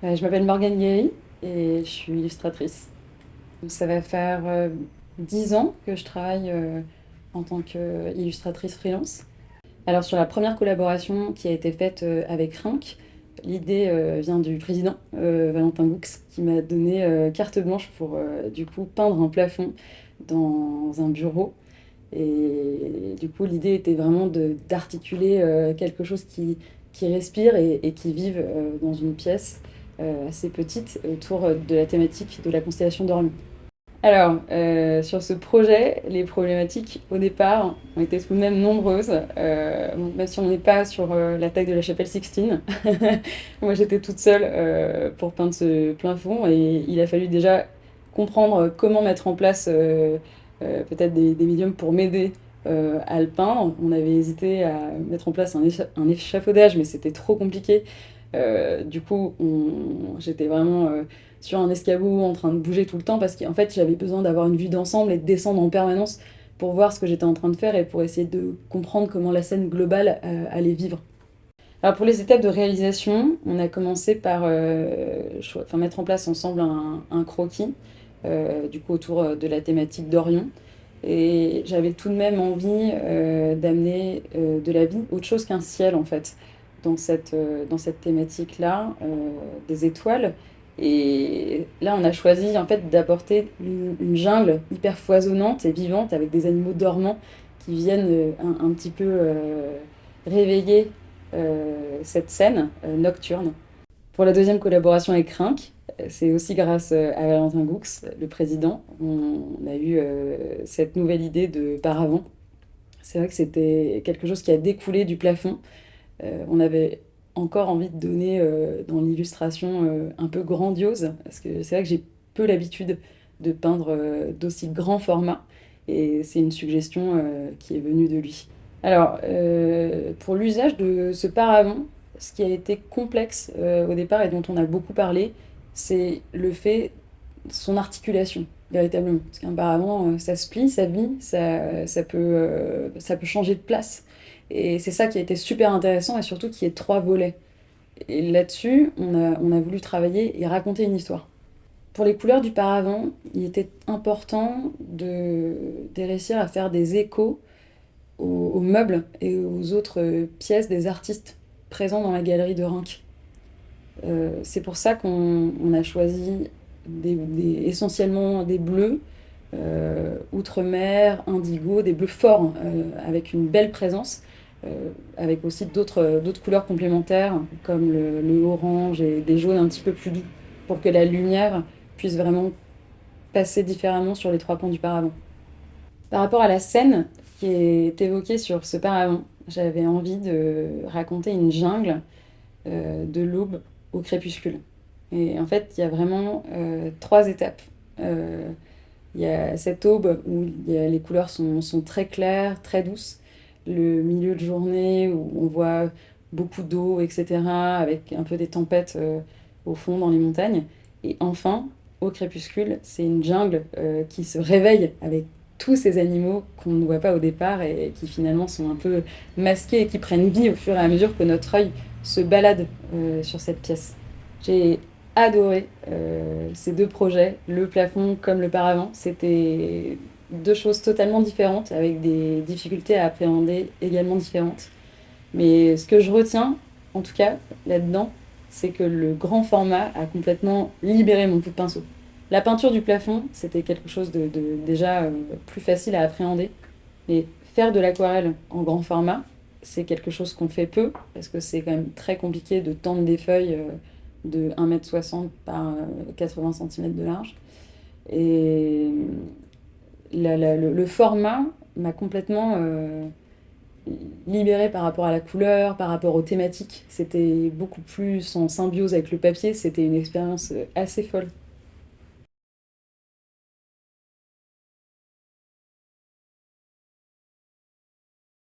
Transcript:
Je m'appelle Morgane Guéry et je suis illustratrice. Ça va faire 10 ans que je travaille en tant qu'illustratrice freelance. Alors sur la première collaboration qui a été faite avec Rinck, l'idée vient du président Valentin Goux qui m'a donné carte blanche pour du coup peindre un plafond dans un bureau. Et du coup l'idée était vraiment d'articuler quelque chose qui respire et qui vive dans une pièce assez petite autour de la thématique de la constellation d'Orion. Alors, sur ce projet, les problématiques au départ ont été tout de même nombreuses, bon, même si on n'est pas sur la taille de la chapelle Sixtine. Moi, j'étais toute seule pour peindre ce plafond et il a fallu déjà comprendre comment mettre en place peut-être des médiums pour m'aider à le peindre. On avait hésité à mettre en place un échafaudage, mais c'était trop compliqué. Du coup, j'étais vraiment sur un escabeau en train de bouger tout le temps parce qu'en fait j'avais besoin d'avoir une vue d'ensemble et de descendre en permanence pour voir ce que j'étais en train de faire et pour essayer de comprendre comment la scène globale allait vivre. Alors pour les étapes de réalisation, on a commencé par mettre en place ensemble un croquis du coup autour de la thématique d'Orion. Et j'avais tout de même envie d'amener de la vie, autre chose qu'un ciel en fait, dans cette thématique-là, des étoiles. Et là, on a choisi en fait d'apporter une jungle hyper foisonnante et vivante avec des animaux dormants qui viennent un petit peu réveiller cette scène nocturne. Pour la deuxième collaboration avec Rinck, c'est aussi grâce à Valentin Goux, le président, on a eu cette nouvelle idée de paravent. C'est vrai que c'était quelque chose qui a découlé du plafond. On avait encore envie de donner dans l'illustration un peu grandiose, parce que c'est vrai que j'ai peu l'habitude de peindre d'aussi grand format, et c'est une suggestion qui est venue de lui. Alors, pour l'usage de ce paravent, ce qui a été complexe au départ et dont on a beaucoup parlé, c'est le fait, son articulation, véritablement. Parce qu'un paravent, ça se plie, ça vit, ça peut changer de place. Et c'est ça qui a été super intéressant et surtout qui est 3 volets. Et là-dessus, on a voulu travailler et raconter une histoire. Pour les couleurs du paravent, il était important de réussir à faire des échos aux meubles et aux autres pièces des artistes présents dans la galerie de Rinck. C'est pour ça qu'on a choisi essentiellement des bleus, outre-mer, indigo, des bleus forts, avec une belle présence, avec aussi d'autres couleurs complémentaires, comme le orange et des jaunes un petit peu plus doux, pour que la lumière puisse vraiment passer différemment sur les 3 pans du paravent. Par rapport à la scène qui est évoquée sur ce paravent, j'avais envie de raconter une jungle de l'aube au crépuscule. Et en fait, il y a vraiment 3 étapes. Il y a cette aube où les couleurs sont très claires, très douces. Le milieu de journée où on voit beaucoup d'eau, etc., avec un peu des tempêtes au fond dans les montagnes. Et enfin, au crépuscule, c'est une jungle qui se réveille avec tous ces animaux qu'on ne voit pas au départ et qui finalement sont un peu masqués et qui prennent vie au fur et à mesure que notre œil se balade sur cette pièce. J'ai adoré ces 2 projets, le plafond comme le paravent. C'était 2 choses totalement différentes avec des difficultés à appréhender également différentes. Mais ce que je retiens, en tout cas là-dedans, c'est que le grand format a complètement libéré mon coup de pinceau. La peinture du plafond, c'était quelque chose de déjà plus facile à appréhender. Mais faire de l'aquarelle en grand format, c'est quelque chose qu'on fait peu, parce que c'est quand même très compliqué de tendre des feuilles de 1,60 m par 80 cm de large. Et le format m'a complètement libérée par rapport à la couleur, par rapport aux thématiques. C'était beaucoup plus en symbiose avec le papier, c'était une expérience assez folle.